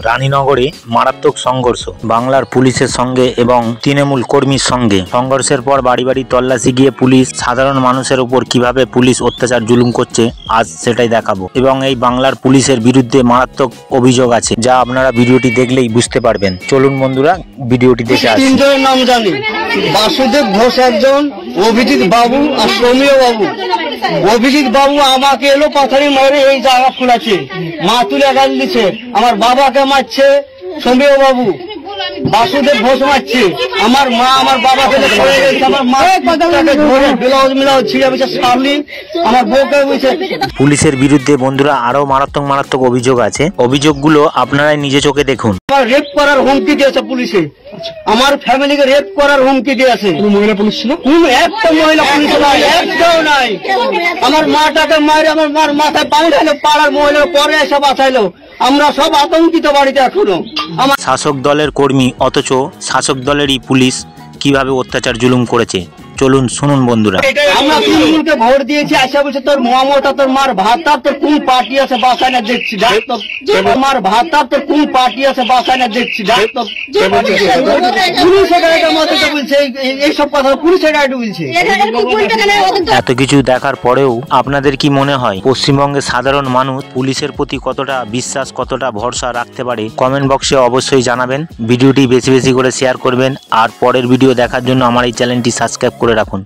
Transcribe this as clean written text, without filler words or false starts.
রানীনগরে মারাত্মক সংঘর্ষ বাংলার পুলিশের সঙ্গে এবং তৃণমূল কর্মীর সঙ্গে। সংঘর্ষের পর বাড়ি বাড়ি তল্লাশি গিয়ে পুলিশ সাধারণ মানুষের উপর কিভাবে পুলিশ অত্যাচার জুলুম করছে আজ সেটাই দেখাবো। এবং এই বাংলার পুলিশের বিরুদ্ধে মারাত্মক অভিযোগ আছে, যা আপনারা ভিডিওটি দেখলেই বুঝতে পারবেন। চলুন বন্ধুরা ভিডিওটি দেখে আসি। তিনজনের নাম জানি, বাসুদেব ঘোষ একজন, অভিজিৎ বাবু আর সৌমিয় বাবু। অভিজিৎ বাবু আমাকে এলো পাথারি মারে এই জায়গা খুলেছে, মা তুলে গাল দিচ্ছে, আমার বাবাকে মারছে সৌমিয় বাবু। বাসুদেব ঘোষ মারছে আমার মা, আমার বাবাকে পড়ে গেছে, আমার মা ধরে ব্লাউজ মিলাউজ ছিঁড়ে বসে সামলি আমার বউকে বসে। পুলিশের বিরুদ্ধে বন্ধুরা আরো মারাত্মক অভিযোগ আছে, অভিযোগগুলো আপনারাই নিজে চোখে দেখুন। আমার রেপ করার হুমকি দিয়েছে পুলিশে, আমার ফ্যামিলিকে রেপ করার হুমকি দিয়েছে। মহিলা পুলিশ ছিল? একটা মহিলা পুলিশ নাই, একটাও নাই। আমার মাটাকে মারে আমার মার মাথায় পানি ঢালো, পাড়ার মহিলা পরে এসে বাঁচাইলো। আমরা সব আতঙ্কিত বাড়িতে এখনো। শাসক দলের কর্মী অথচ শাসক দলেরই পুলিশ কিভাবে অত্যাচার জুলুম করেছে চলুন শুনুন বন্ধুরা। আমরা তৃণমূলকে ভোট দিয়েছি, আসা বলছে তোর মমতা তোর মার ভাতার তোর কোন পার্টি আছে বাসায় না দেখছি, মার ভাতার তোর কোন পার্টি আছে বাসায় না দেখছি। পুলিশ একাডেমি বলছে এইসব কথা, পুলিশ একাডেমি বলছে। এত কিছু দেখার পরেও আপনাদের কি মনে হয় পশ্চিমবঙ্গের সাধারণ মানুষ পুলিশের প্রতি কতটা বিশ্বাস, কতটা ভরসা রাখতে পারে? কমেন্ট বক্সে অবশ্যই জানাবেন। ভিডিওটি বেশি বেশি করে শেয়ার করবেন আর পরের ভিডিও দেখার জন্য আমার এই চ্যানেলটি সাবস্ক্রাইব করে রাখুন।